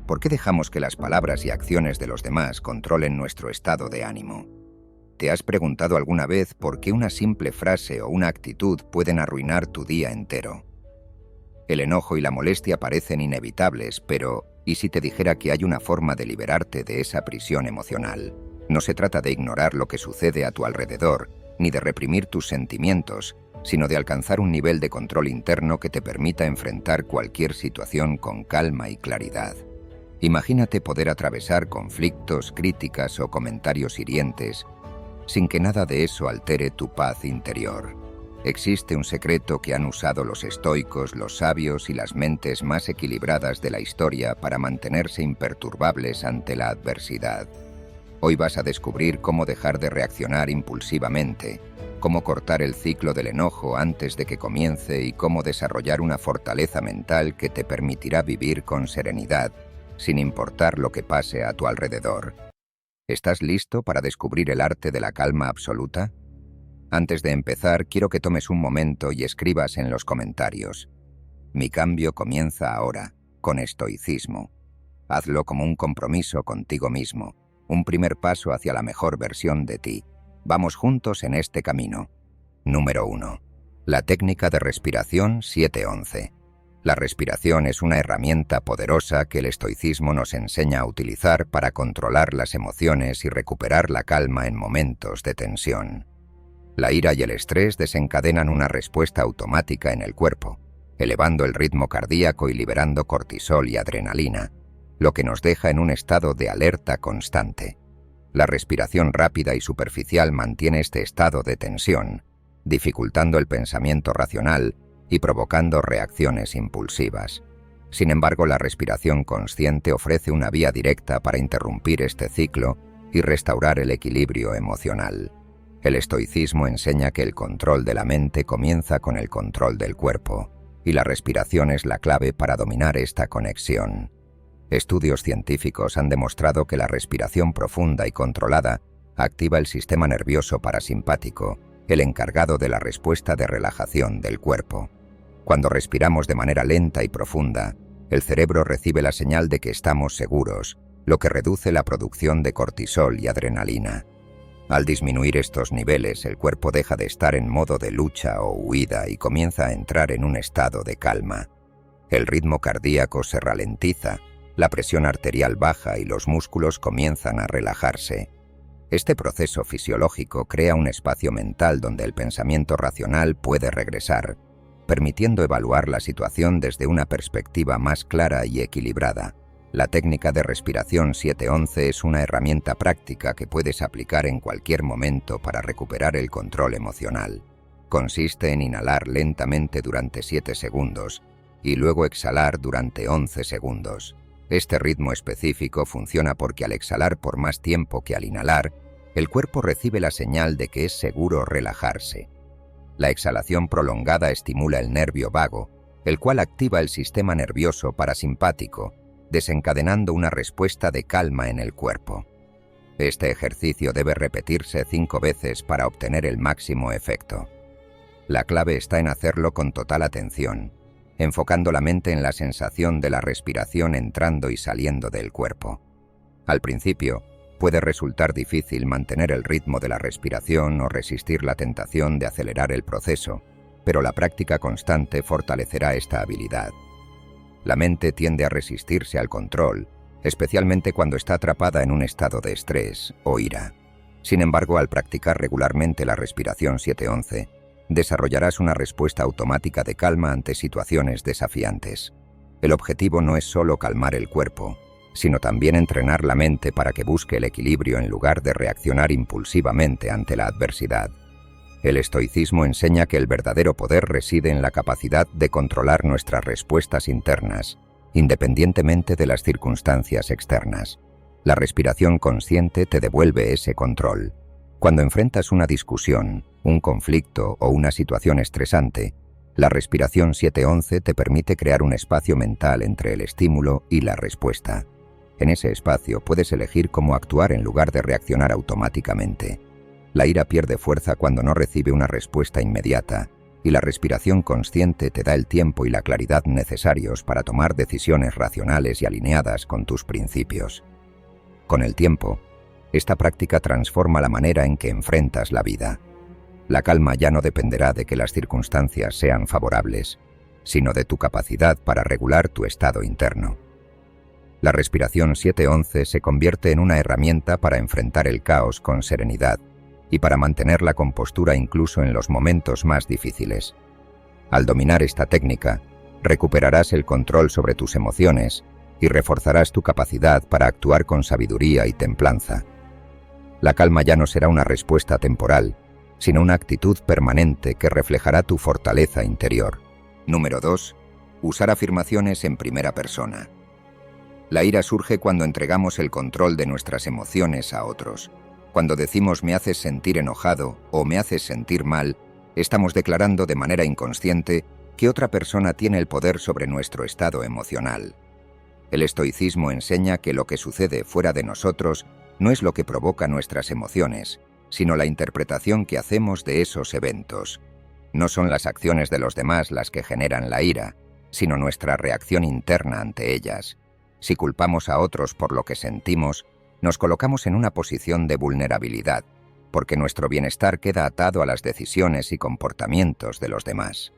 ¿Por qué dejamos que las palabras y acciones de los demás controlen nuestro estado de ánimo? ¿Te has preguntado alguna vez por qué una simple frase o una actitud pueden arruinar tu día entero? El enojo y la molestia parecen inevitables, pero ¿y si te dijera que hay una forma de liberarte de esa prisión emocional? No se trata de ignorar lo que sucede a tu alrededor, ni de reprimir tus sentimientos, sino de alcanzar un nivel de control interno que te permita enfrentar cualquier situación con calma y claridad. Imagínate poder atravesar conflictos, críticas o comentarios hirientes sin que nada de eso altere tu paz interior. Existe un secreto que han usado los estoicos, los sabios y las mentes más equilibradas de la historia para mantenerse imperturbables ante la adversidad. Hoy vas a descubrir cómo dejar de reaccionar impulsivamente, cómo cortar el ciclo del enojo antes de que comience y cómo desarrollar una fortaleza mental que te permitirá vivir con serenidad, sin importar lo que pase a tu alrededor. ¿Estás listo para descubrir el arte de la calma absoluta? Antes de empezar, quiero que tomes un momento y escribas en los comentarios: mi cambio comienza ahora, con estoicismo. Hazlo como un compromiso contigo mismo, un primer paso hacia la mejor versión de ti. Vamos juntos en este camino. Número 1. La técnica de respiración 7-11. La respiración es una herramienta poderosa que el estoicismo nos enseña a utilizar para controlar las emociones y recuperar la calma en momentos de tensión. La ira y el estrés desencadenan una respuesta automática en el cuerpo, elevando el ritmo cardíaco y liberando cortisol y adrenalina, lo que nos deja en un estado de alerta constante. La respiración rápida y superficial mantiene este estado de tensión, dificultando el pensamiento racional y provocando reacciones impulsivas. Sin embargo, la respiración consciente ofrece una vía directa para interrumpir este ciclo y restaurar el equilibrio emocional. El estoicismo enseña que el control de la mente comienza con el control del cuerpo, y la respiración es la clave para dominar esta conexión. Estudios científicos han demostrado que la respiración profunda y controlada activa el sistema nervioso parasimpático, el encargado de la respuesta de relajación del cuerpo. Cuando respiramos de manera lenta y profunda, el cerebro recibe la señal de que estamos seguros, lo que reduce la producción de cortisol y adrenalina. Al disminuir estos niveles, el cuerpo deja de estar en modo de lucha o huida y comienza a entrar en un estado de calma. El ritmo cardíaco se ralentiza, la presión arterial baja y los músculos comienzan a relajarse. Este proceso fisiológico crea un espacio mental donde el pensamiento racional puede regresar, permitiendo evaluar la situación desde una perspectiva más clara y equilibrada. La técnica de respiración 7-11 es una herramienta práctica que puedes aplicar en cualquier momento para recuperar el control emocional. Consiste en inhalar lentamente durante 7 segundos y luego exhalar durante 11 segundos. Este ritmo específico funciona porque al exhalar por más tiempo que al inhalar, el cuerpo recibe la señal de que es seguro relajarse. La exhalación prolongada estimula el nervio vago, el cual activa el sistema nervioso parasimpático, desencadenando una respuesta de calma en el cuerpo. Este ejercicio debe repetirse 5 veces para obtener el máximo efecto. La clave está en hacerlo con total atención, enfocando la mente en la sensación de la respiración entrando y saliendo del cuerpo. Al principio, puede resultar difícil mantener el ritmo de la respiración o resistir la tentación de acelerar el proceso, pero la práctica constante fortalecerá esta habilidad. La mente tiende a resistirse al control, especialmente cuando está atrapada en un estado de estrés o ira. Sin embargo, al practicar regularmente la respiración 7-11, desarrollarás una respuesta automática de calma ante situaciones desafiantes. El objetivo no es solo calmar el cuerpo, sino también entrenar la mente para que busque el equilibrio en lugar de reaccionar impulsivamente ante la adversidad. El estoicismo enseña que el verdadero poder reside en la capacidad de controlar nuestras respuestas internas, independientemente de las circunstancias externas. La respiración consciente te devuelve ese control. Cuando enfrentas una discusión, un conflicto o una situación estresante, la respiración 7-11 te permite crear un espacio mental entre el estímulo y la respuesta. En ese espacio puedes elegir cómo actuar en lugar de reaccionar automáticamente. La ira pierde fuerza cuando no recibe una respuesta inmediata, y la respiración consciente te da el tiempo y la claridad necesarios para tomar decisiones racionales y alineadas con tus principios. Con el tiempo, esta práctica transforma la manera en que enfrentas la vida. La calma ya no dependerá de que las circunstancias sean favorables, sino de tu capacidad para regular tu estado interno. La respiración 7-11 se convierte en una herramienta para enfrentar el caos con serenidad y para mantener la compostura incluso en los momentos más difíciles. Al dominar esta técnica, recuperarás el control sobre tus emociones y reforzarás tu capacidad para actuar con sabiduría y templanza. La calma ya no será una respuesta temporal, sino una actitud permanente que reflejará tu fortaleza interior. Número 2. Usar afirmaciones en primera persona. La ira surge cuando entregamos el control de nuestras emociones a otros. Cuando decimos me haces sentir enojado o me haces sentir mal, estamos declarando de manera inconsciente que otra persona tiene el poder sobre nuestro estado emocional. El estoicismo enseña que lo que sucede fuera de nosotros no es lo que provoca nuestras emociones, sino la interpretación que hacemos de esos eventos. No son las acciones de los demás las que generan la ira, sino nuestra reacción interna ante ellas. Si culpamos a otros por lo que sentimos, nos colocamos en una posición de vulnerabilidad, porque nuestro bienestar queda atado a las decisiones y comportamientos de los demás.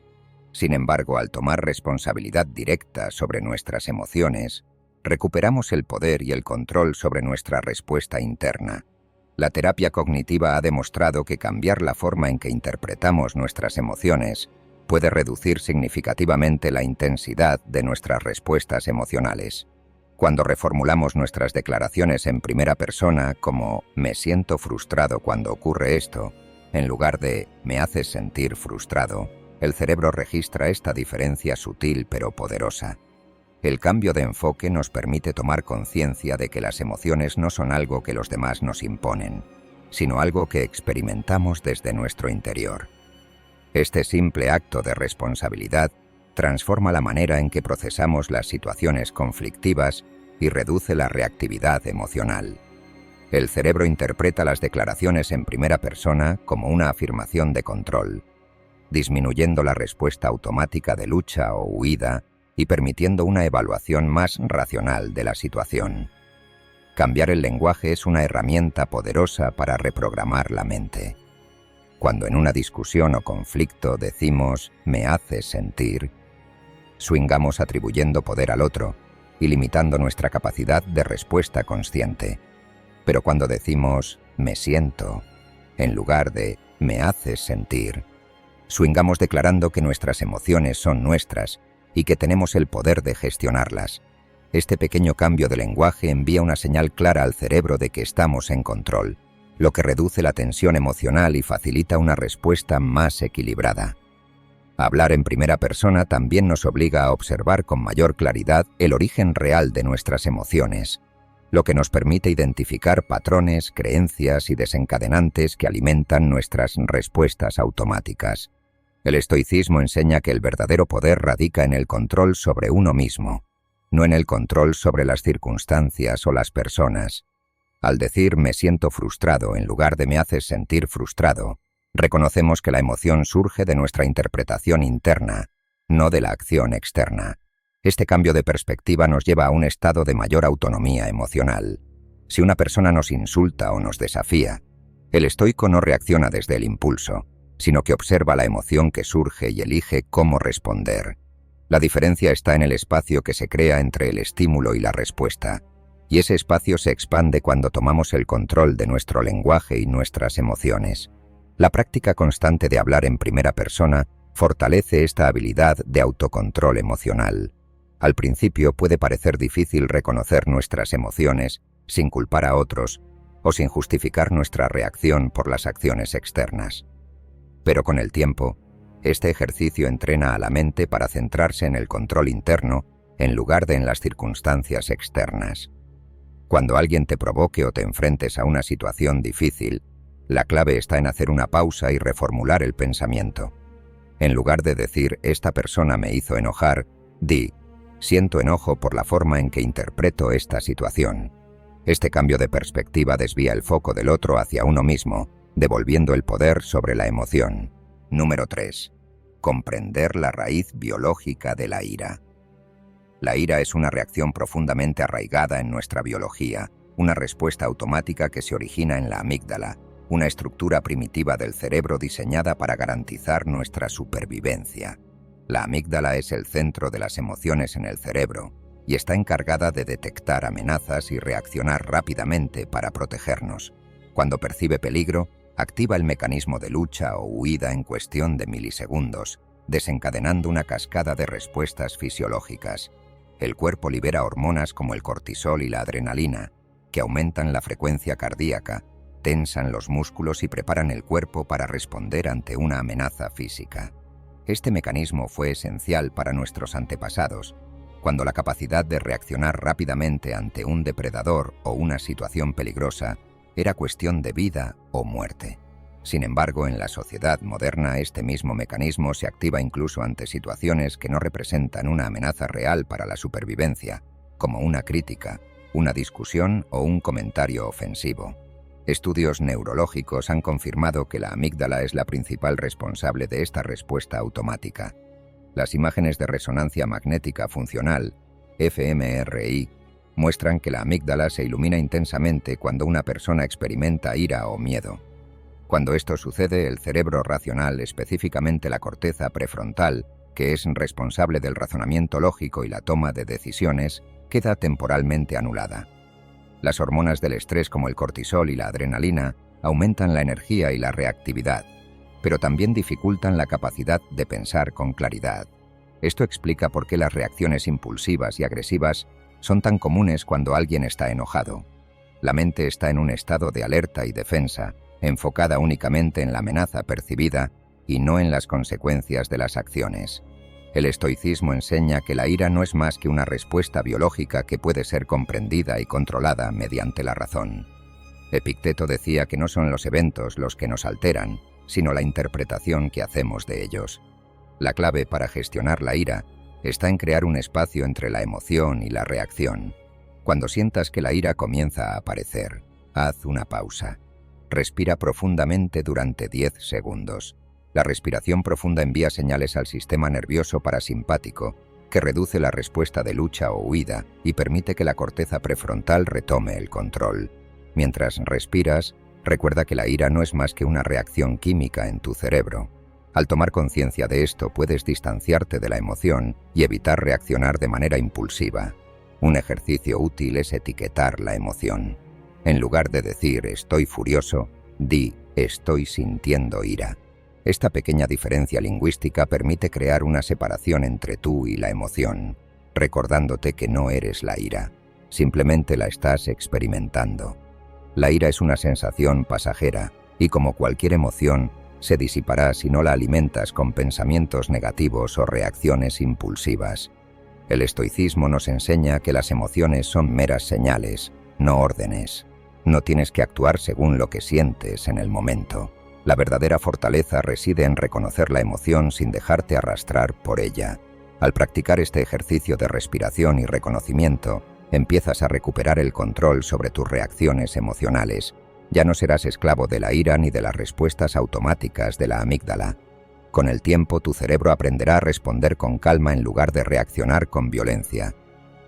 Sin embargo, al tomar responsabilidad directa sobre nuestras emociones, recuperamos el poder y el control sobre nuestra respuesta interna. La terapia cognitiva ha demostrado que cambiar la forma en que interpretamos nuestras emociones puede reducir significativamente la intensidad de nuestras respuestas emocionales. Cuando reformulamos nuestras declaraciones en primera persona como «me siento frustrado cuando ocurre esto», en lugar de «me haces sentir frustrado», el cerebro registra esta diferencia sutil pero poderosa. El cambio de enfoque nos permite tomar conciencia de que las emociones no son algo que los demás nos imponen, sino algo que experimentamos desde nuestro interior. Este simple acto de responsabilidad transforma la manera en que procesamos las situaciones conflictivas y reduce la reactividad emocional. El cerebro interpreta las declaraciones en primera persona como una afirmación de control, disminuyendo la respuesta automática de lucha o huida y permitiendo una evaluación más racional de la situación. Cambiar el lenguaje es una herramienta poderosa para reprogramar la mente. Cuando en una discusión o conflicto decimos «me haces sentir», swingamos atribuyendo poder al otro y limitando nuestra capacidad de respuesta consciente. Pero cuando decimos «me siento», en lugar de «me haces sentir», swingamos declarando que nuestras emociones son nuestras y que tenemos el poder de gestionarlas. Este pequeño cambio de lenguaje envía una señal clara al cerebro de que estamos en control, lo que reduce la tensión emocional y facilita una respuesta más equilibrada. Hablar en primera persona también nos obliga a observar con mayor claridad el origen real de nuestras emociones, lo que nos permite identificar patrones, creencias y desencadenantes que alimentan nuestras respuestas automáticas. El estoicismo enseña que el verdadero poder radica en el control sobre uno mismo, no en el control sobre las circunstancias o las personas. Al decir «me siento frustrado» en lugar de «me haces sentir frustrado», reconocemos que la emoción surge de nuestra interpretación interna, no de la acción externa. Este cambio de perspectiva nos lleva a un estado de mayor autonomía emocional. Si una persona nos insulta o nos desafía, el estoico no reacciona desde el impulso, sino que observa la emoción que surge y elige cómo responder. La diferencia está en el espacio que se crea entre el estímulo y la respuesta, y ese espacio se expande cuando tomamos el control de nuestro lenguaje y nuestras emociones. La práctica constante de hablar en primera persona fortalece esta habilidad de autocontrol emocional. Al principio puede parecer difícil reconocer nuestras emociones sin culpar a otros o sin justificar nuestra reacción por las acciones externas. Pero con el tiempo, este ejercicio entrena a la mente para centrarse en el control interno en lugar de en las circunstancias externas. Cuando alguien te provoque o te enfrentes a una situación difícil, la clave está en hacer una pausa y reformular el pensamiento. En lugar de decir «esta persona me hizo enojar», di «siento enojo por la forma en que interpreto esta situación». Este cambio de perspectiva desvía el foco del otro hacia uno mismo, devolviendo el poder sobre la emoción. Número 3. comprender la raíz biológica de la ira. La ira es una reacción profundamente arraigada en nuestra biología, una respuesta automática que se origina en la amígdala, una estructura primitiva del cerebro diseñada para garantizar nuestra supervivencia. La amígdala es el centro de las emociones en el cerebro y está encargada de detectar amenazas y reaccionar rápidamente para protegernos. Cuando percibe peligro, activa el mecanismo de lucha o huida en cuestión de milisegundos, desencadenando una cascada de respuestas fisiológicas. El cuerpo libera hormonas como el cortisol y la adrenalina, que aumentan la frecuencia cardíaca, tensan los músculos y preparan el cuerpo para responder ante una amenaza física. Este mecanismo fue esencial para nuestros antepasados, cuando la capacidad de reaccionar rápidamente ante un depredador o una situación peligrosa era cuestión de vida o muerte. Sin embargo, en la sociedad moderna este mismo mecanismo se activa incluso ante situaciones que no representan una amenaza real para la supervivencia, como una crítica, una discusión o un comentario ofensivo. Estudios neurológicos han confirmado que la amígdala es la principal responsable de esta respuesta automática. Las imágenes de resonancia magnética funcional, fMRI, muestran que la amígdala se ilumina intensamente cuando una persona experimenta ira o miedo. Cuando esto sucede, el cerebro racional, específicamente la corteza prefrontal, que es responsable del razonamiento lógico y la toma de decisiones, queda temporalmente anulada. Las hormonas del estrés como el cortisol y la adrenalina aumentan la energía y la reactividad, pero también dificultan la capacidad de pensar con claridad. Esto explica por qué las reacciones impulsivas y agresivas son tan comunes cuando alguien está enojado. La mente está en un estado de alerta y defensa, enfocada únicamente en la amenaza percibida y no en las consecuencias de las acciones. El estoicismo enseña que la ira no es más que una respuesta biológica que puede ser comprendida y controlada mediante la razón. Epicteto decía que no son los eventos los que nos alteran, sino la interpretación que hacemos de ellos. La clave para gestionar la ira está en crear un espacio entre la emoción y la reacción. Cuando sientas que la ira comienza a aparecer, haz una pausa. Respira profundamente durante 10 segundos. La respiración profunda envía señales al sistema nervioso parasimpático, que reduce la respuesta de lucha o huida y permite que la corteza prefrontal retome el control. Mientras respiras, recuerda que la ira no es más que una reacción química en tu cerebro. Al tomar conciencia de esto, puedes distanciarte de la emoción y evitar reaccionar de manera impulsiva. Un ejercicio útil es etiquetar la emoción. En lugar de decir «estoy furioso», di «estoy sintiendo ira». Esta pequeña diferencia lingüística permite crear una separación entre tú y la emoción, recordándote que no eres la ira, simplemente la estás experimentando. La ira es una sensación pasajera y, como cualquier emoción, se disipará si no la alimentas con pensamientos negativos o reacciones impulsivas. El estoicismo nos enseña que las emociones son meras señales, no órdenes. No tienes que actuar según lo que sientes en el momento. La verdadera fortaleza reside en reconocer la emoción sin dejarte arrastrar por ella. Al practicar este ejercicio de respiración y reconocimiento, empiezas a recuperar el control sobre tus reacciones emocionales. Ya no serás esclavo de la ira ni de las respuestas automáticas de la amígdala. Con el tiempo, tu cerebro aprenderá a responder con calma en lugar de reaccionar con violencia.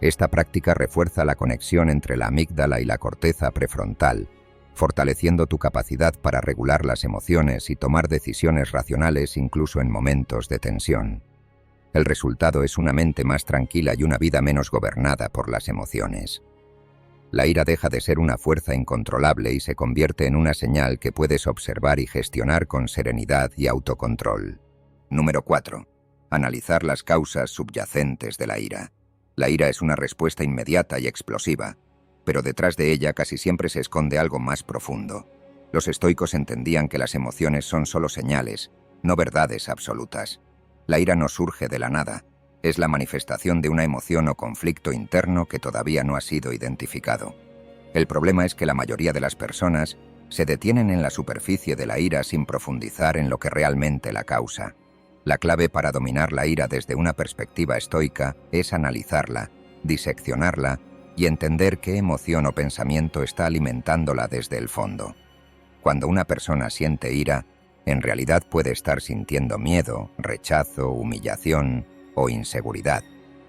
Esta práctica refuerza la conexión entre la amígdala y la corteza prefrontal, fortaleciendo tu capacidad para regular las emociones y tomar decisiones racionales incluso en momentos de tensión. El resultado es una mente más tranquila y una vida menos gobernada por las emociones. La ira deja de ser una fuerza incontrolable y se convierte en una señal que puedes observar y gestionar con serenidad y autocontrol. Número 4. Analizar las causas subyacentes de la ira. La ira es una respuesta inmediata y explosiva, pero detrás de ella casi siempre se esconde algo más profundo. Los estoicos entendían que las emociones son solo señales, no verdades absolutas. La ira no surge de la nada, es la manifestación de una emoción o conflicto interno que todavía no ha sido identificado. El problema es que la mayoría de las personas se detienen en la superficie de la ira sin profundizar en lo que realmente la causa. La clave para dominar la ira desde una perspectiva estoica es analizarla, diseccionarla y entender qué emoción o pensamiento está alimentándola desde el fondo. Cuando una persona siente ira, En realidad puede estar sintiendo miedo, rechazo, humillación o inseguridad.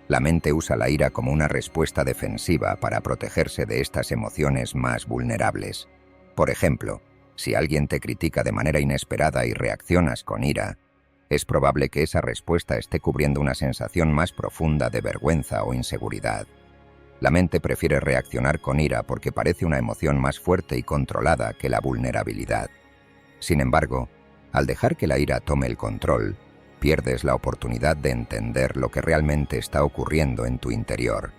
La mente usa la ira como una respuesta defensiva para protegerse de estas emociones más vulnerables. Por ejemplo, si alguien te critica de manera inesperada y reaccionas con ira, es probable que esa respuesta esté cubriendo una sensación más profunda de vergüenza o inseguridad. La mente prefiere reaccionar con ira porque parece una emoción más fuerte y controlada que la vulnerabilidad. Sin embargo, al dejar que la ira tome el control, pierdes la oportunidad de entender lo que realmente está ocurriendo en tu interior.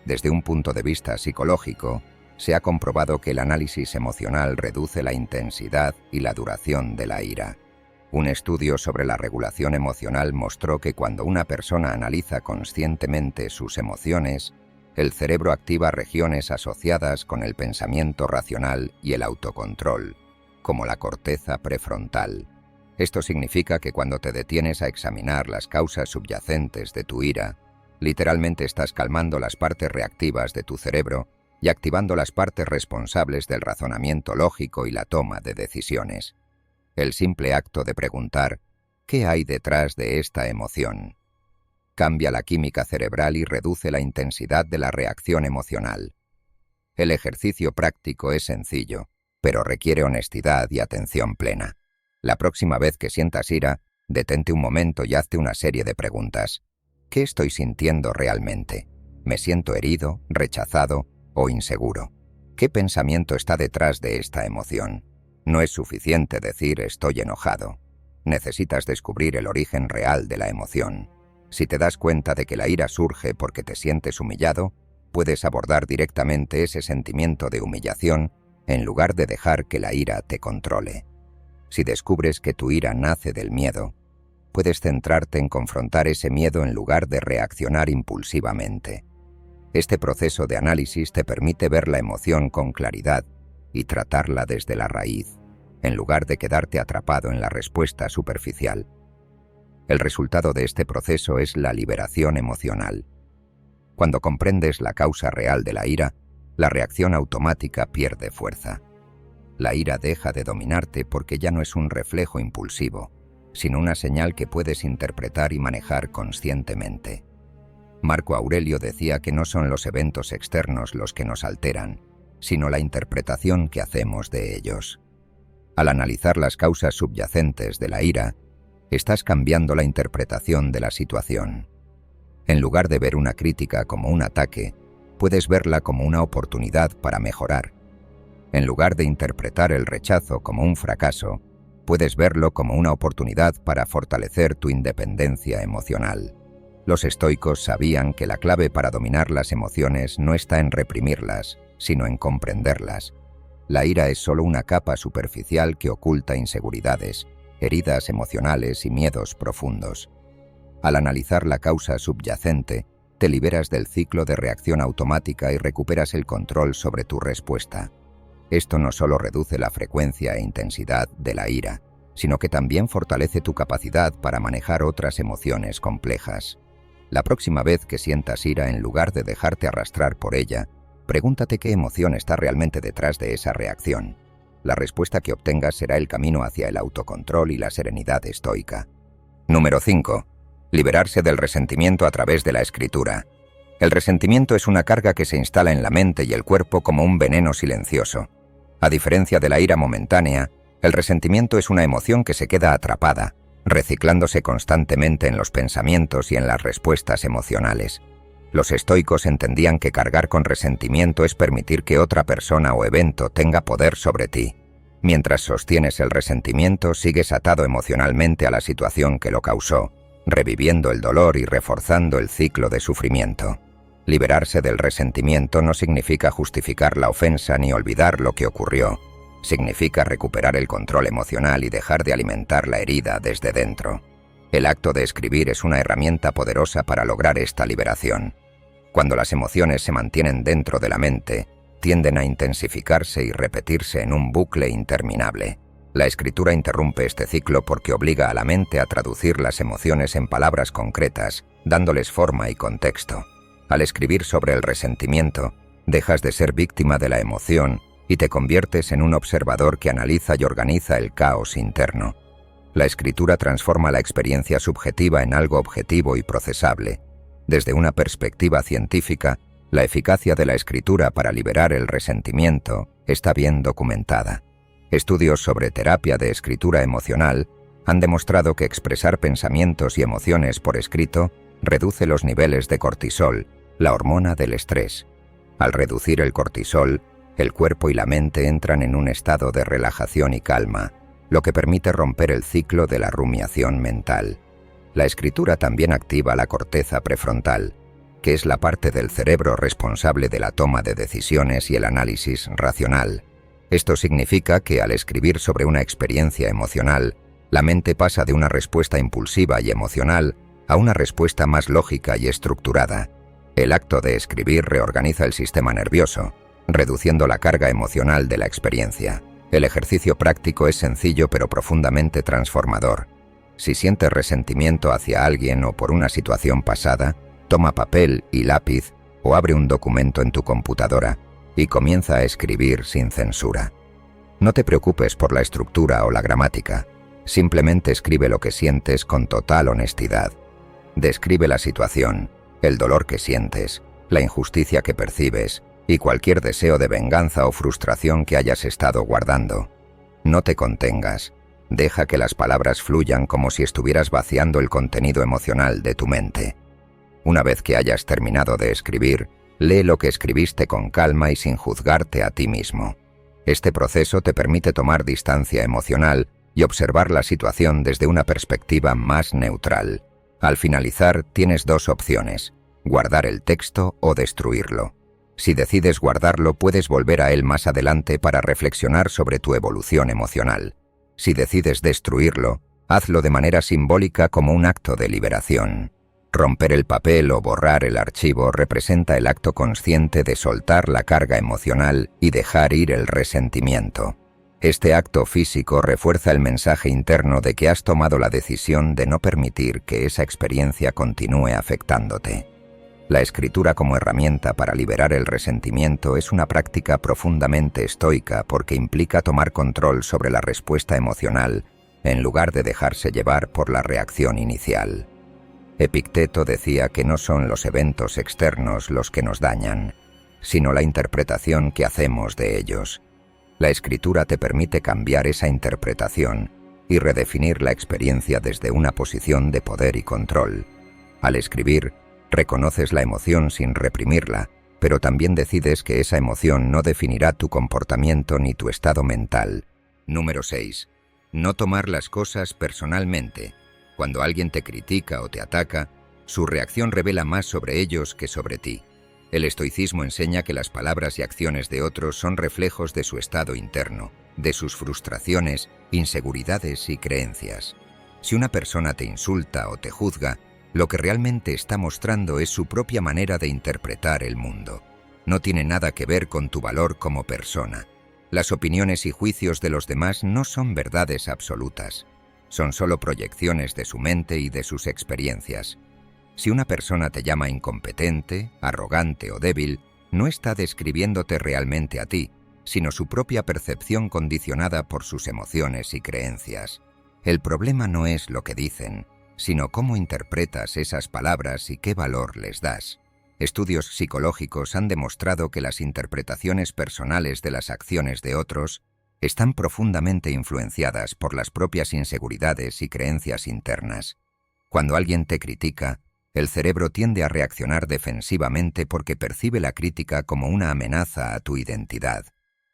Desde un punto de vista psicológico, se ha comprobado que el análisis emocional reduce la intensidad y la duración de la ira. Un estudio sobre la regulación emocional mostró que cuando una persona analiza conscientemente sus emociones, el cerebro activa regiones asociadas con el pensamiento racional y el autocontrol, como la corteza prefrontal. Esto significa que cuando te detienes a examinar las causas subyacentes de tu ira, literalmente estás calmando las partes reactivas de tu cerebro y activando las partes responsables del razonamiento lógico y la toma de decisiones. El simple acto de preguntar ¿qué hay detrás de esta emoción? Cambia la química cerebral y reduce la intensidad de la reacción emocional. El ejercicio práctico es sencillo, pero requiere honestidad y atención plena. La próxima vez que sientas ira, detente un momento y hazte una serie de preguntas. ¿Qué estoy sintiendo realmente? ¿Me siento herido, rechazado o inseguro? ¿Qué pensamiento está detrás de esta emoción? No es suficiente decir estoy enojado. Necesitas descubrir el origen real de la emoción. Si te das cuenta de que la ira surge porque te sientes humillado, puedes abordar directamente ese sentimiento de humillación en lugar de dejar que la ira te controle. Si descubres que tu ira nace del miedo, puedes centrarte en confrontar ese miedo en lugar de reaccionar impulsivamente. Este proceso de análisis te permite ver la emoción con claridad y tratarla desde la raíz, en lugar de quedarte atrapado en la respuesta superficial. El resultado de este proceso es la liberación emocional. Cuando comprendes la causa real de la ira, la reacción automática pierde fuerza. La ira deja de dominarte porque ya no es un reflejo impulsivo, sino una señal que puedes interpretar y manejar conscientemente. Marco Aurelio decía que no son los eventos externos los que nos alteran, sino la interpretación que hacemos de ellos. Al analizar las causas subyacentes de la ira, estás cambiando la interpretación de la situación. En lugar de ver una crítica como un ataque, puedes verla como una oportunidad para mejorar. En lugar de interpretar el rechazo como un fracaso, puedes verlo como una oportunidad para fortalecer tu independencia emocional. Los estoicos sabían que la clave para dominar las emociones no está en reprimirlas, sino en comprenderlas. La ira es solo una capa superficial que oculta inseguridades, heridas emocionales y miedos profundos. Al analizar la causa subyacente, te liberas del ciclo de reacción automática y recuperas el control sobre tu respuesta. Esto no solo reduce la frecuencia e intensidad de la ira, sino que también fortalece tu capacidad para manejar otras emociones complejas. La próxima vez que sientas ira, en lugar de dejarte arrastrar por ella, pregúntate qué emoción está realmente detrás de esa reacción. La respuesta que obtengas será el camino hacia el autocontrol y la serenidad estoica. Número 5. Liberarse del resentimiento a través de la escritura. El resentimiento es una carga que se instala en la mente y el cuerpo como un veneno silencioso. A diferencia de la ira momentánea, el resentimiento es una emoción que se queda atrapada, reciclándose constantemente en los pensamientos y en las respuestas emocionales. Los estoicos entendían que cargar con resentimiento es permitir que otra persona o evento tenga poder sobre ti. Mientras sostienes el resentimiento, sigues atado emocionalmente a la situación que lo causó, reviviendo el dolor y reforzando el ciclo de sufrimiento. Liberarse del resentimiento no significa justificar la ofensa ni olvidar lo que ocurrió. Significa recuperar el control emocional y dejar de alimentar la herida desde dentro. El acto de escribir es una herramienta poderosa para lograr esta liberación. Cuando las emociones se mantienen dentro de la mente, tienden a intensificarse y repetirse en un bucle interminable. La escritura interrumpe este ciclo porque obliga a la mente a traducir las emociones en palabras concretas, dándoles forma y contexto. Al escribir sobre el resentimiento, dejas de ser víctima de la emoción y te conviertes en un observador que analiza y organiza el caos interno. La escritura transforma la experiencia subjetiva en algo objetivo y procesable. Desde una perspectiva científica, la eficacia de la escritura para liberar el resentimiento está bien documentada. Estudios sobre terapia de escritura emocional han demostrado que expresar pensamientos y emociones por escrito reduce los niveles de cortisol, la hormona del estrés. Al reducir el cortisol, el cuerpo y la mente entran en un estado de relajación y calma, lo que permite romper el ciclo de la rumiación mental. La escritura también activa la corteza prefrontal, que es la parte del cerebro responsable de la toma de decisiones y el análisis racional. Esto significa que al escribir sobre una experiencia emocional, la mente pasa de una respuesta impulsiva y emocional a una respuesta más lógica y estructurada. El acto de escribir reorganiza el sistema nervioso, reduciendo la carga emocional de la experiencia. El ejercicio práctico es sencillo pero profundamente transformador. Si sientes resentimiento hacia alguien o por una situación pasada, toma papel y lápiz o abre un documento en tu computadora y comienza a escribir sin censura. No te preocupes por la estructura o la gramática. Simplemente escribe lo que sientes con total honestidad. Describe la situación, el dolor que sientes, la injusticia que percibes y cualquier deseo de venganza o frustración que hayas estado guardando. No te contengas. Deja que las palabras fluyan como si estuvieras vaciando el contenido emocional de tu mente. Una vez que hayas terminado de escribir, lee lo que escribiste con calma y sin juzgarte a ti mismo. Este proceso te permite tomar distancia emocional y observar la situación desde una perspectiva más neutral. Al finalizar, tienes dos opciones: guardar el texto o destruirlo. Si decides guardarlo, puedes volver a él más adelante para reflexionar sobre tu evolución emocional. Si decides destruirlo, hazlo de manera simbólica como un acto de liberación. Romper el papel o borrar el archivo representa el acto consciente de soltar la carga emocional y dejar ir el resentimiento. Este acto físico refuerza el mensaje interno de que has tomado la decisión de no permitir que esa experiencia continúe afectándote. La escritura como herramienta para liberar el resentimiento es una práctica profundamente estoica porque implica tomar control sobre la respuesta emocional en lugar de dejarse llevar por la reacción inicial. Epicteto decía que no son los eventos externos los que nos dañan, sino la interpretación que hacemos de ellos. La escritura te permite cambiar esa interpretación y redefinir la experiencia desde una posición de poder y control. Al escribir, reconoces la emoción sin reprimirla, pero también decides que esa emoción no definirá tu comportamiento ni tu estado mental. Número 6. No tomar las cosas personalmente. Cuando alguien te critica o te ataca, su reacción revela más sobre ellos que sobre ti. El estoicismo enseña que las palabras y acciones de otros son reflejos de su estado interno, de sus frustraciones, inseguridades y creencias. Si una persona te insulta o te juzga, lo que realmente está mostrando es su propia manera de interpretar el mundo. No tiene nada que ver con tu valor como persona. Las opiniones y juicios de los demás no son verdades absolutas. Son solo proyecciones de su mente y de sus experiencias. Si una persona te llama incompetente, arrogante o débil, no está describiéndote realmente a ti, sino su propia percepción condicionada por sus emociones y creencias. El problema no es lo que dicen, sino cómo interpretas esas palabras y qué valor les das. Estudios psicológicos han demostrado que las interpretaciones personales de las acciones de otros están profundamente influenciadas por las propias inseguridades y creencias internas. Cuando alguien te critica, el cerebro tiende a reaccionar defensivamente porque percibe la crítica como una amenaza a tu identidad.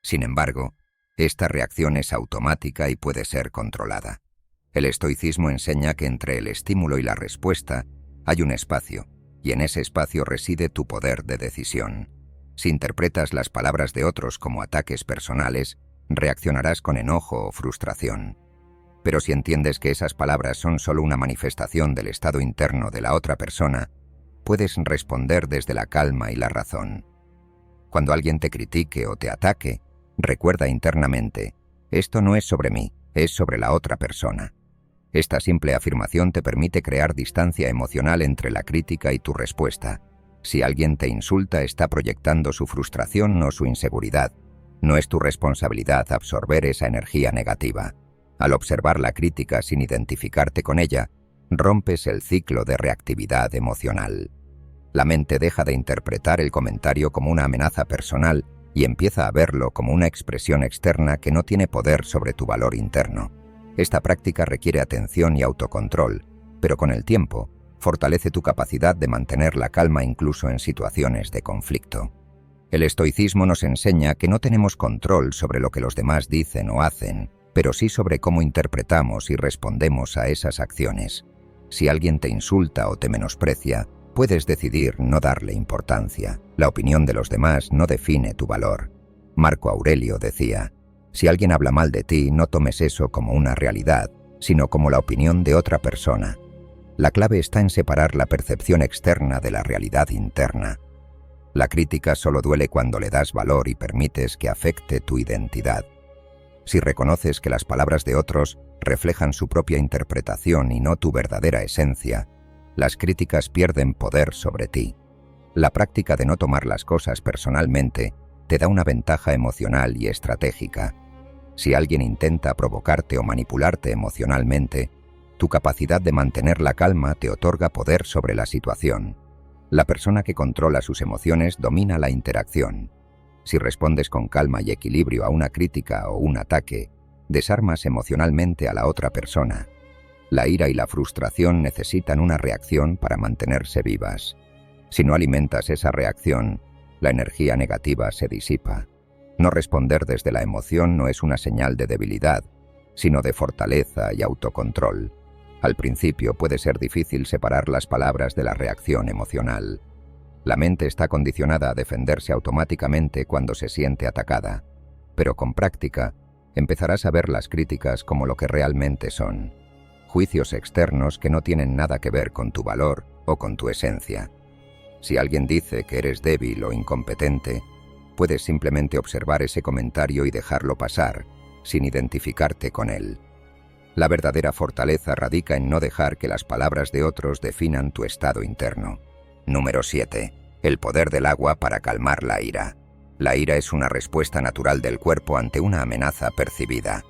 Sin embargo, esta reacción es automática y puede ser controlada. El estoicismo enseña que entre el estímulo y la respuesta hay un espacio, y en ese espacio reside tu poder de decisión. Si interpretas las palabras de otros como ataques personales, reaccionarás con enojo o frustración. Pero si entiendes que esas palabras son solo una manifestación del estado interno de la otra persona, puedes responder desde la calma y la razón. Cuando alguien te critique o te ataque, recuerda internamente: esto no es sobre mí, es sobre la otra persona. Esta simple afirmación te permite crear distancia emocional entre la crítica y tu respuesta. Si alguien te insulta, está proyectando su frustración o su inseguridad. No es tu responsabilidad absorber esa energía negativa. Al observar la crítica sin identificarte con ella, rompes el ciclo de reactividad emocional. La mente deja de interpretar el comentario como una amenaza personal y empieza a verlo como una expresión externa que no tiene poder sobre tu valor interno. Esta práctica requiere atención y autocontrol, pero con el tiempo, fortalece tu capacidad de mantener la calma incluso en situaciones de conflicto. El estoicismo nos enseña que no tenemos control sobre lo que los demás dicen o hacen, pero sí sobre cómo interpretamos y respondemos a esas acciones. Si alguien te insulta o te menosprecia, puedes decidir no darle importancia. La opinión de los demás no define tu valor. Marco Aurelio decía: si alguien habla mal de ti, no tomes eso como una realidad, sino como la opinión de otra persona. La clave está en separar la percepción externa de la realidad interna. La crítica solo duele cuando le das valor y permites que afecte tu identidad. Si reconoces que las palabras de otros reflejan su propia interpretación y no tu verdadera esencia, las críticas pierden poder sobre ti. La práctica de no tomar las cosas personalmente te da una ventaja emocional y estratégica. Si alguien intenta provocarte o manipularte emocionalmente, tu capacidad de mantener la calma te otorga poder sobre la situación. La persona que controla sus emociones domina la interacción. Si respondes con calma y equilibrio a una crítica o un ataque, desarmas emocionalmente a la otra persona. La ira y la frustración necesitan una reacción para mantenerse vivas. Si no alimentas esa reacción, la energía negativa se disipa. No responder desde la emoción no es una señal de debilidad, sino de fortaleza y autocontrol. Al principio puede ser difícil separar las palabras de la reacción emocional. La mente está condicionada a defenderse automáticamente cuando se siente atacada, pero con práctica empezarás a ver las críticas como lo que realmente son: juicios externos que no tienen nada que ver con tu valor o con tu esencia. Si alguien dice que eres débil o incompetente, puedes simplemente observar ese comentario y dejarlo pasar, sin identificarte con él. La verdadera fortaleza radica en no dejar que las palabras de otros definan tu estado interno. Número 7. El poder del agua para calmar la ira. La ira es una respuesta natural del cuerpo ante una amenaza percibida.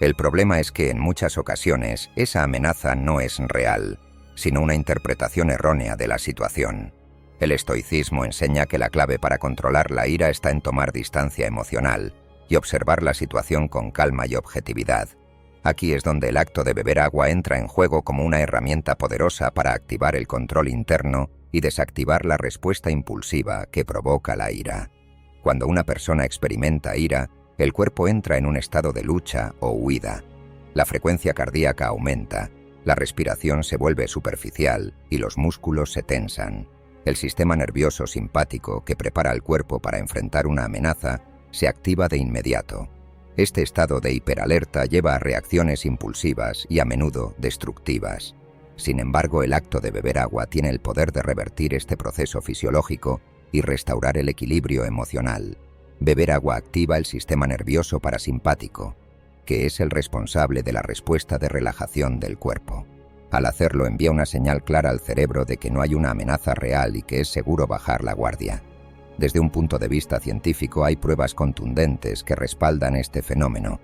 El problema es que en muchas ocasiones esa amenaza no es real, sino una interpretación errónea de la situación. El estoicismo enseña que la clave para controlar la ira está en tomar distancia emocional y observar la situación con calma y objetividad. Aquí es donde el acto de beber agua entra en juego como una herramienta poderosa para activar el control interno y desactivar la respuesta impulsiva que provoca la ira. Cuando una persona experimenta ira, el cuerpo entra en un estado de lucha o huida. La frecuencia cardíaca aumenta, la respiración se vuelve superficial y los músculos se tensan. El sistema nervioso simpático, que prepara al cuerpo para enfrentar una amenaza, se activa de inmediato. Este estado de hiperalerta lleva a reacciones impulsivas y a menudo destructivas. Sin embargo, el acto de beber agua tiene el poder de revertir este proceso fisiológico y restaurar el equilibrio emocional. Beber agua activa el sistema nervioso parasimpático, que es el responsable de la respuesta de relajación del cuerpo. Al hacerlo, envía una señal clara al cerebro de que no hay una amenaza real y que es seguro bajar la guardia. Desde un punto de vista científico, hay pruebas contundentes que respaldan este fenómeno.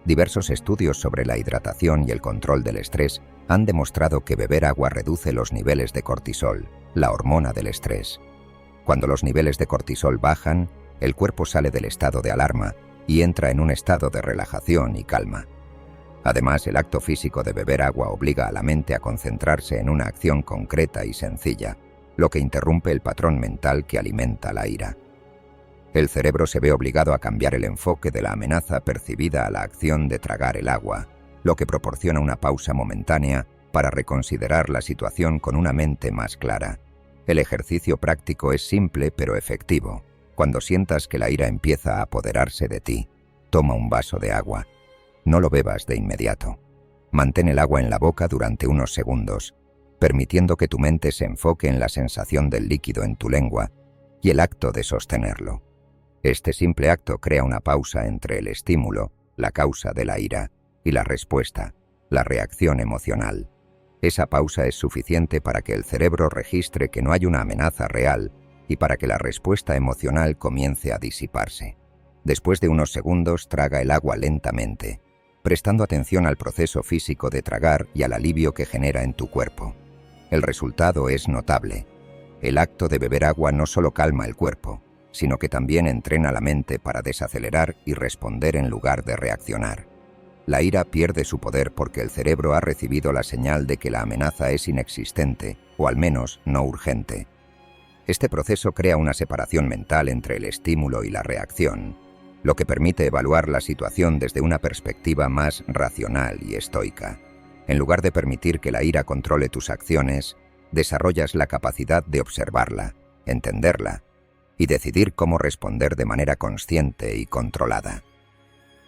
Diversos estudios sobre la hidratación y el control del estrés han demostrado que beber agua reduce los niveles de cortisol, la hormona del estrés. Cuando los niveles de cortisol bajan, el cuerpo sale del estado de alarma y entra en un estado de relajación y calma. Además, el acto físico de beber agua obliga a la mente a concentrarse en una acción concreta y sencilla, lo que interrumpe el patrón mental que alimenta la ira. El cerebro se ve obligado a cambiar el enfoque de la amenaza percibida a la acción de tragar el agua, lo que proporciona una pausa momentánea para reconsiderar la situación con una mente más clara. El ejercicio práctico es simple pero efectivo. Cuando sientas que la ira empieza a apoderarse de ti, toma un vaso de agua. No lo bebas de inmediato. Mantén el agua en la boca durante unos segundos, permitiendo que tu mente se enfoque en la sensación del líquido en tu lengua y el acto de sostenerlo. Este simple acto crea una pausa entre el estímulo, la causa de la ira, y la respuesta, la reacción emocional. Esa pausa es suficiente para que el cerebro registre que no hay una amenaza real y para que la respuesta emocional comience a disiparse. Después de unos segundos, traga el agua lentamente. prestando atención al proceso físico de tragar y al alivio que genera en tu cuerpo. El resultado es notable. El acto de beber agua no solo calma el cuerpo, sino que también entrena la mente para desacelerar y responder en lugar de reaccionar. La ira pierde su poder porque el cerebro ha recibido la señal de que la amenaza es inexistente, o al menos no urgente. Este proceso crea una separación mental entre el estímulo y la reacción, lo que permite evaluar la situación desde una perspectiva más racional y estoica. En lugar de permitir que la ira controle tus acciones, desarrollas la capacidad de observarla, entenderla y decidir cómo responder de manera consciente y controlada.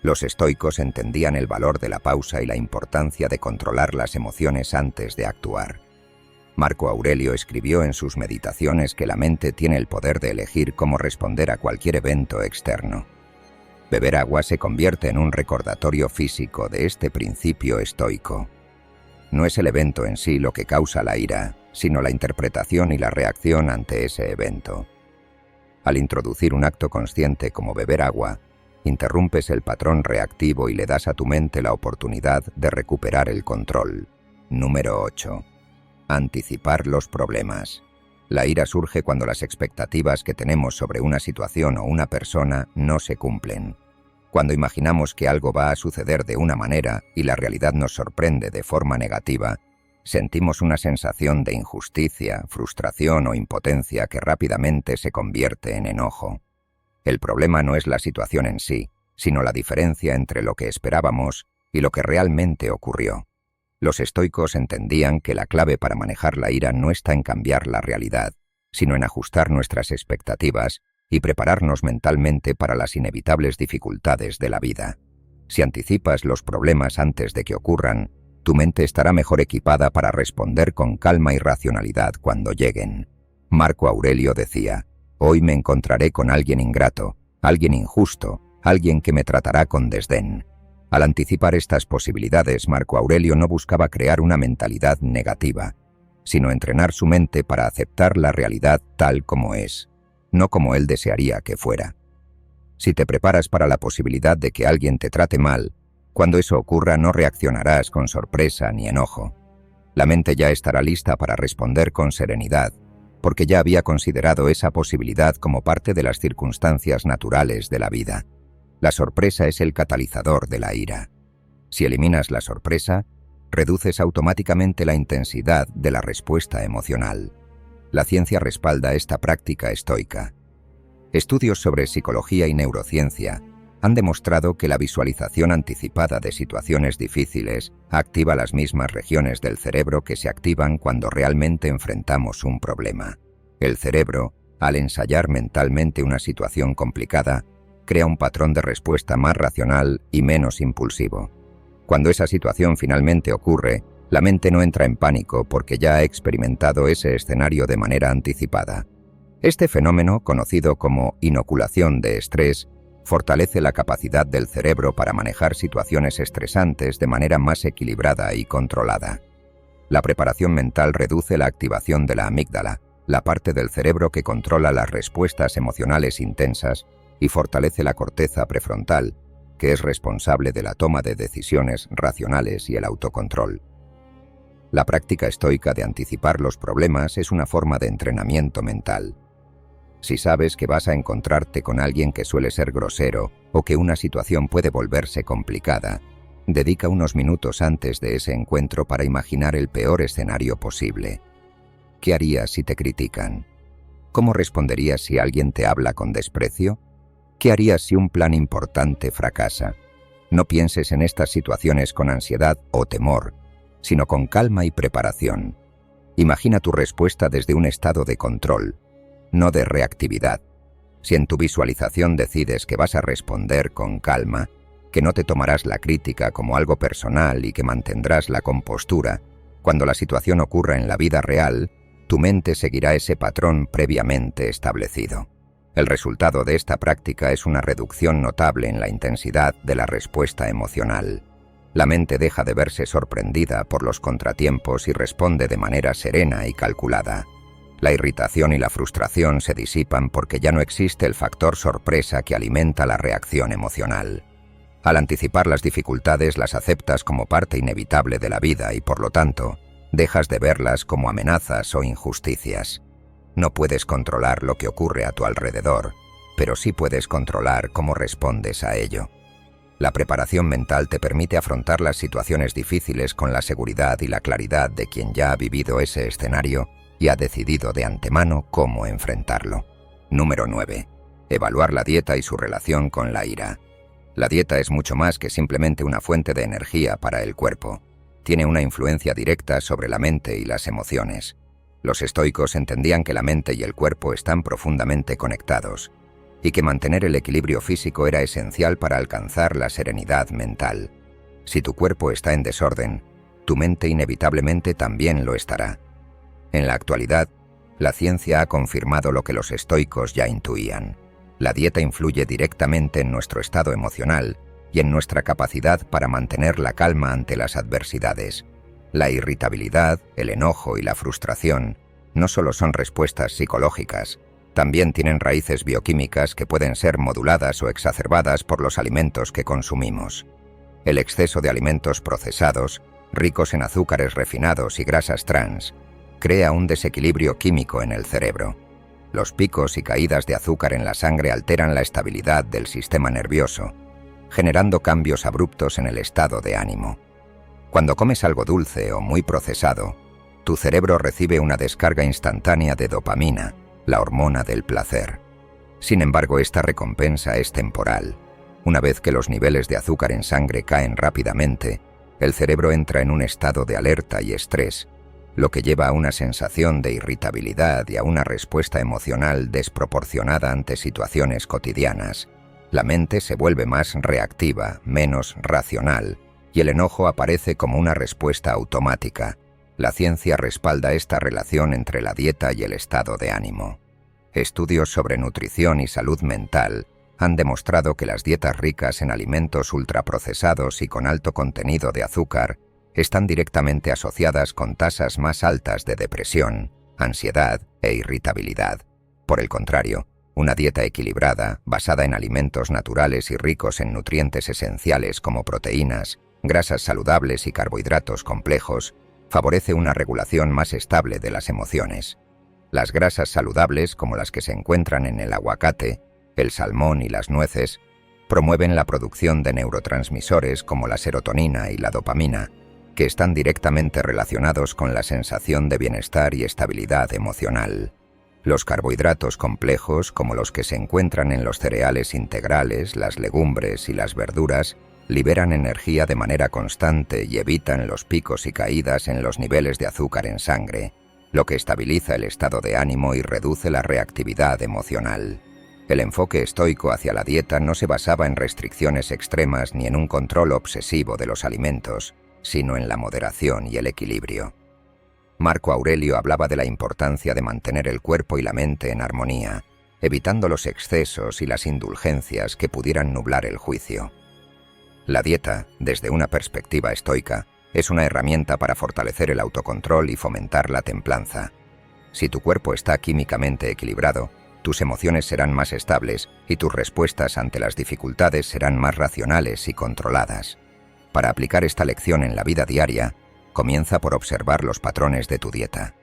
Los estoicos entendían el valor de la pausa y la importancia de controlar las emociones antes de actuar. Marco Aurelio escribió en sus meditaciones que la mente tiene el poder de elegir cómo responder a cualquier evento externo. Beber agua se convierte en un recordatorio físico de este principio estoico. No es el evento en sí lo que causa la ira, sino la interpretación y la reacción ante ese evento. Al introducir un acto consciente como beber agua, interrumpes el patrón reactivo y le das a tu mente la oportunidad de recuperar el control. Número 8. Anticipar los problemas. La ira surge cuando las expectativas que tenemos sobre una situación o una persona no se cumplen. Cuando imaginamos que algo va a suceder de una manera y la realidad nos sorprende de forma negativa, sentimos una sensación de injusticia, frustración o impotencia que rápidamente se convierte en enojo. El problema no es la situación en sí, sino la diferencia entre lo que esperábamos y lo que realmente ocurrió. Los estoicos entendían que la clave para manejar la ira no está en cambiar la realidad, sino en ajustar nuestras expectativas y prepararnos mentalmente para las inevitables dificultades de la vida. Si anticipas los problemas antes de que ocurran, tu mente estará mejor equipada para responder con calma y racionalidad cuando lleguen. Marco Aurelio decía: «Hoy me encontraré con alguien ingrato, alguien injusto, alguien que me tratará con desdén». Al anticipar estas posibilidades, Marco Aurelio no buscaba crear una mentalidad negativa, sino entrenar su mente para aceptar la realidad tal como es, no como él desearía que fuera. Si te preparas para la posibilidad de que alguien te trate mal, cuando eso ocurra no reaccionarás con sorpresa ni enojo. La mente ya estará lista para responder con serenidad, porque ya había considerado esa posibilidad como parte de las circunstancias naturales de la vida. La sorpresa es el catalizador de la ira. Si eliminas la sorpresa, reduces automáticamente la intensidad de la respuesta emocional. La ciencia respalda esta práctica estoica. Estudios sobre psicología y neurociencia han demostrado que la visualización anticipada de situaciones difíciles activa las mismas regiones del cerebro que se activan cuando realmente enfrentamos un problema. El cerebro, al ensayar mentalmente una situación complicada, crea un patrón de respuesta más racional y menos impulsivo. Cuando esa situación finalmente ocurre, la mente no entra en pánico porque ya ha experimentado ese escenario de manera anticipada. Este fenómeno, conocido como inoculación de estrés, fortalece la capacidad del cerebro para manejar situaciones estresantes de manera más equilibrada y controlada. La preparación mental reduce la activación de la amígdala, la parte del cerebro que controla las respuestas emocionales intensas, y fortalece la corteza prefrontal, que es responsable de la toma de decisiones racionales y el autocontrol. La práctica estoica de anticipar los problemas es una forma de entrenamiento mental. Si sabes que vas a encontrarte con alguien que suele ser grosero o que una situación puede volverse complicada, dedica unos minutos antes de ese encuentro para imaginar el peor escenario posible. ¿Qué harías si te critican? ¿Cómo responderías si alguien te habla con desprecio? ¿Qué harías si un plan importante fracasa? No pienses en estas situaciones con ansiedad o temor, sino con calma y preparación. Imagina tu respuesta desde un estado de control, no de reactividad. Si en tu visualización decides que vas a responder con calma, que no te tomarás la crítica como algo personal y que mantendrás la compostura, cuando la situación ocurra en la vida real, tu mente seguirá ese patrón previamente establecido. El resultado de esta práctica es una reducción notable en la intensidad de la respuesta emocional. La mente deja de verse sorprendida por los contratiempos y responde de manera serena y calculada. La irritación y la frustración se disipan porque ya no existe el factor sorpresa que alimenta la reacción emocional. Al anticipar las dificultades, las aceptas como parte inevitable de la vida y, por lo tanto, dejas de verlas como amenazas o injusticias. No puedes controlar lo que ocurre a tu alrededor, pero sí puedes controlar cómo respondes a ello. La preparación mental te permite afrontar las situaciones difíciles con la seguridad y la claridad de quien ya ha vivido ese escenario y ha decidido de antemano cómo enfrentarlo. Número 9. Evaluar la dieta y su relación con la ira. La dieta es mucho más que simplemente una fuente de energía para el cuerpo. Tiene una influencia directa sobre la mente y las emociones. Los estoicos entendían que la mente y el cuerpo están profundamente conectados y que mantener el equilibrio físico era esencial para alcanzar la serenidad mental. Si tu cuerpo está en desorden, tu mente inevitablemente también lo estará. En la actualidad, la ciencia ha confirmado lo que los estoicos ya intuían. La dieta influye directamente en nuestro estado emocional y en nuestra capacidad para mantener la calma ante las adversidades. La irritabilidad, el enojo y la frustración no solo son respuestas psicológicas, también tienen raíces bioquímicas que pueden ser moduladas o exacerbadas por los alimentos que consumimos. El exceso de alimentos procesados, ricos en azúcares refinados y grasas trans, crea un desequilibrio químico en el cerebro. Los picos y caídas de azúcar en la sangre alteran la estabilidad del sistema nervioso, generando cambios abruptos en el estado de ánimo. Cuando comes algo dulce o muy procesado, tu cerebro recibe una descarga instantánea de dopamina, la hormona del placer. Sin embargo, esta recompensa es temporal. Una vez que los niveles de azúcar en sangre caen rápidamente, el cerebro entra en un estado de alerta y estrés, lo que lleva a una sensación de irritabilidad y a una respuesta emocional desproporcionada ante situaciones cotidianas. La mente se vuelve más reactiva, menos racional, y el enojo aparece como una respuesta automática. La ciencia respalda esta relación entre la dieta y el estado de ánimo. Estudios sobre nutrición y salud mental han demostrado que las dietas ricas en alimentos ultraprocesados y con alto contenido de azúcar están directamente asociadas con tasas más altas de depresión, ansiedad e irritabilidad. Por el contrario, una dieta equilibrada, basada en alimentos naturales y ricos en nutrientes esenciales como proteínas, grasas saludables y carbohidratos complejos, favorece una regulación más estable de las emociones. Las grasas saludables, como las que se encuentran en el aguacate, el salmón y las nueces, promueven la producción de neurotransmisores como la serotonina y la dopamina, que están directamente relacionados con la sensación de bienestar y estabilidad emocional. Los carbohidratos complejos, como los que se encuentran en los cereales integrales, las legumbres y las verduras, liberan energía de manera constante y evitan los picos y caídas en los niveles de azúcar en sangre, lo que estabiliza el estado de ánimo y reduce la reactividad emocional. El enfoque estoico hacia la dieta no se basaba en restricciones extremas ni en un control obsesivo de los alimentos, sino en la moderación y el equilibrio. Marco Aurelio hablaba de la importancia de mantener el cuerpo y la mente en armonía, evitando los excesos y las indulgencias que pudieran nublar el juicio. La dieta, desde una perspectiva estoica, es una herramienta para fortalecer el autocontrol y fomentar la templanza. Si tu cuerpo está químicamente equilibrado, tus emociones serán más estables y tus respuestas ante las dificultades serán más racionales y controladas. Para aplicar esta lección en la vida diaria, comienza por observar los patrones de tu dieta.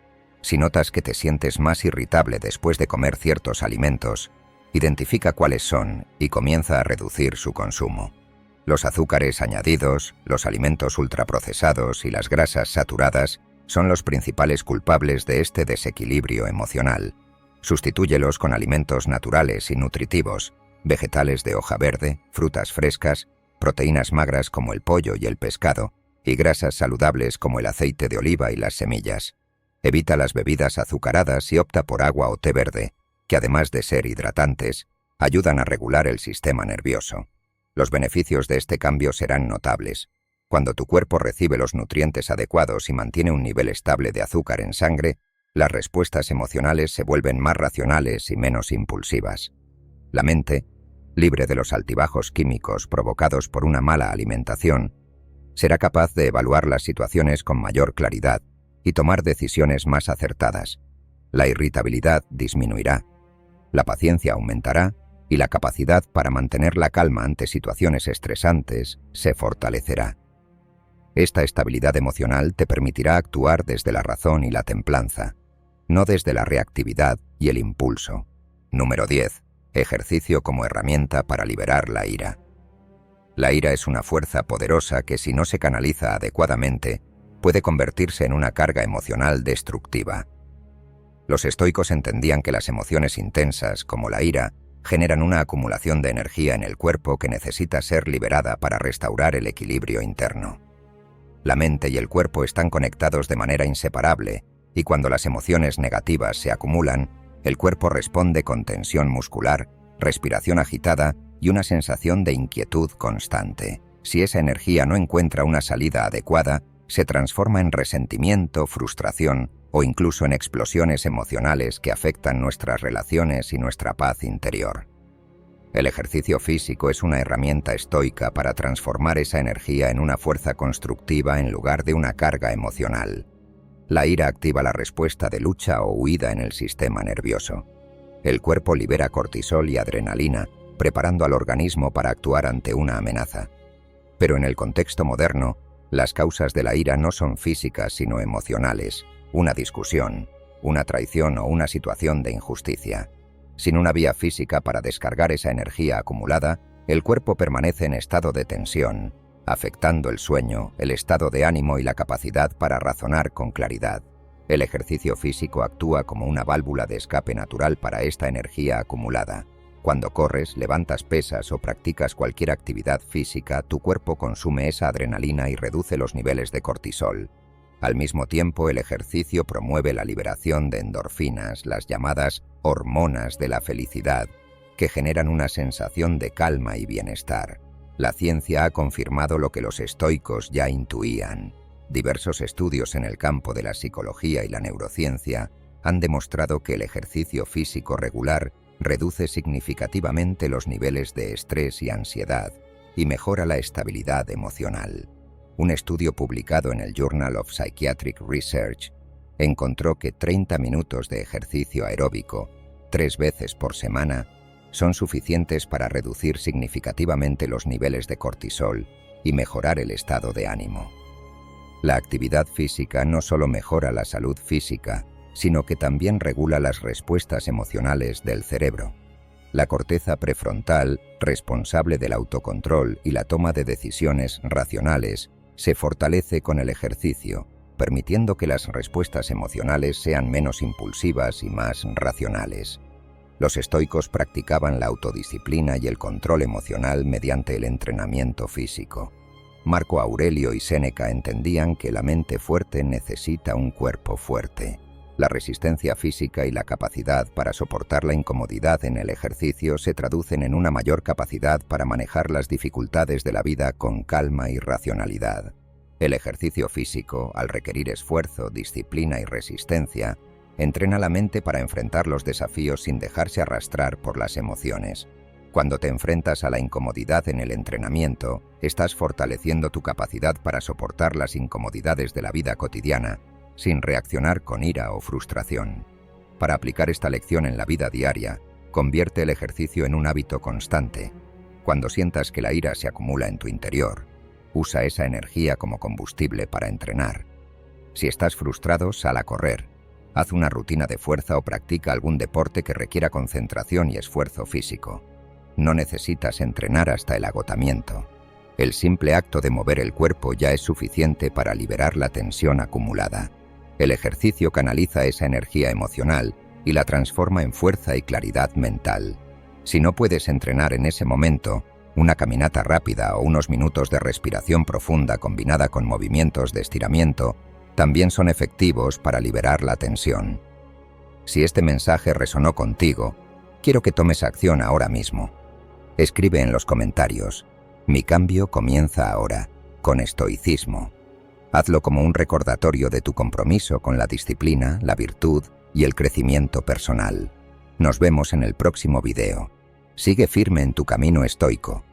Si notas que te sientes más irritable después de comer ciertos alimentos, identifica cuáles son y comienza a reducir su consumo. Los azúcares añadidos, los alimentos ultraprocesados y las grasas saturadas son los principales culpables de este desequilibrio emocional. Sustitúyelos con alimentos naturales y nutritivos, vegetales de hoja verde, frutas frescas, proteínas magras como el pollo y el pescado, y grasas saludables como el aceite de oliva y las semillas. Evita las bebidas azucaradas y opta por agua o té verde, que además de ser hidratantes, ayudan a regular el sistema nervioso. Los beneficios de este cambio serán notables. Cuando tu cuerpo recibe los nutrientes adecuados y mantiene un nivel estable de azúcar en sangre, las respuestas emocionales se vuelven más racionales y menos impulsivas. La mente, libre de los altibajos químicos provocados por una mala alimentación, será capaz de evaluar las situaciones con mayor claridad y tomar decisiones más acertadas. La irritabilidad disminuirá, la paciencia aumentará y la capacidad para mantener la calma ante situaciones estresantes se fortalecerá. Esta estabilidad emocional te permitirá actuar desde la razón y la templanza, no desde la reactividad y el impulso. Número 10. Ejercicio como herramienta para liberar la ira. La ira es una fuerza poderosa que, si no se canaliza adecuadamente, puede convertirse en una carga emocional destructiva. Los estoicos entendían que las emociones intensas, como la ira, generan una acumulación de energía en el cuerpo que necesita ser liberada para restaurar el equilibrio interno. La mente y el cuerpo están conectados de manera inseparable, y cuando las emociones negativas se acumulan, el cuerpo responde con tensión muscular, respiración agitada y una sensación de inquietud constante. Si esa energía no encuentra una salida adecuada, se transforma en resentimiento, frustración o incluso en explosiones emocionales que afectan nuestras relaciones y nuestra paz interior. El ejercicio físico es una herramienta estoica para transformar esa energía en una fuerza constructiva en lugar de una carga emocional. La ira activa la respuesta de lucha o huida en el sistema nervioso. El cuerpo libera cortisol y adrenalina, preparando al organismo para actuar ante una amenaza. Pero en el contexto moderno, las causas de la ira no son físicas sino emocionales, una discusión, una traición o una situación de injusticia. Sin una vía física para descargar esa energía acumulada, el cuerpo permanece en estado de tensión, afectando el sueño, el estado de ánimo y la capacidad para razonar con claridad. El ejercicio físico actúa como una válvula de escape natural para esta energía acumulada. Cuando corres, levantas pesas o practicas cualquier actividad física, tu cuerpo consume esa adrenalina y reduce los niveles de cortisol. Al mismo tiempo, el ejercicio promueve la liberación de endorfinas, las llamadas hormonas de la felicidad, que generan una sensación de calma y bienestar. La ciencia ha confirmado lo que los estoicos ya intuían. Diversos estudios en el campo de la psicología y la neurociencia han demostrado que el ejercicio físico regular reduce significativamente los niveles de estrés y ansiedad y mejora la estabilidad emocional. Un estudio publicado en el Journal of Psychiatric Research encontró que 30 minutos de ejercicio aeróbico, 3 veces por semana, son suficientes para reducir significativamente los niveles de cortisol y mejorar el estado de ánimo. La actividad física no solo mejora la salud física, sino que también regula las respuestas emocionales del cerebro. La corteza prefrontal, responsable del autocontrol y la toma de decisiones racionales, se fortalece con el ejercicio, permitiendo que las respuestas emocionales sean menos impulsivas y más racionales. Los estoicos practicaban la autodisciplina y el control emocional mediante el entrenamiento físico. Marco Aurelio y Séneca entendían que la mente fuerte necesita un cuerpo fuerte. La resistencia física y la capacidad para soportar la incomodidad en el ejercicio se traducen en una mayor capacidad para manejar las dificultades de la vida con calma y racionalidad. El ejercicio físico, al requerir esfuerzo, disciplina y resistencia, entrena la mente para enfrentar los desafíos sin dejarse arrastrar por las emociones. Cuando te enfrentas a la incomodidad en el entrenamiento, estás fortaleciendo tu capacidad para soportar las incomodidades de la vida cotidiana, sin reaccionar con ira o frustración. Para aplicar esta lección en la vida diaria, convierte el ejercicio en un hábito constante. Cuando sientas que la ira se acumula en tu interior, usa esa energía como combustible para entrenar. Si estás frustrado, sal a correr. Haz una rutina de fuerza o practica algún deporte que requiera concentración y esfuerzo físico. No necesitas entrenar hasta el agotamiento. El simple acto de mover el cuerpo ya es suficiente para liberar la tensión acumulada. El ejercicio canaliza esa energía emocional y la transforma en fuerza y claridad mental. Si no puedes entrenar en ese momento, una caminata rápida o unos minutos de respiración profunda combinada con movimientos de estiramiento también son efectivos para liberar la tensión. Si este mensaje resonó contigo, quiero que tomes acción ahora mismo. Escribe en los comentarios: mi cambio comienza ahora, con estoicismo. Hazlo como un recordatorio de tu compromiso con la disciplina, la virtud y el crecimiento personal. Nos vemos en el próximo video. Sigue firme en tu camino estoico.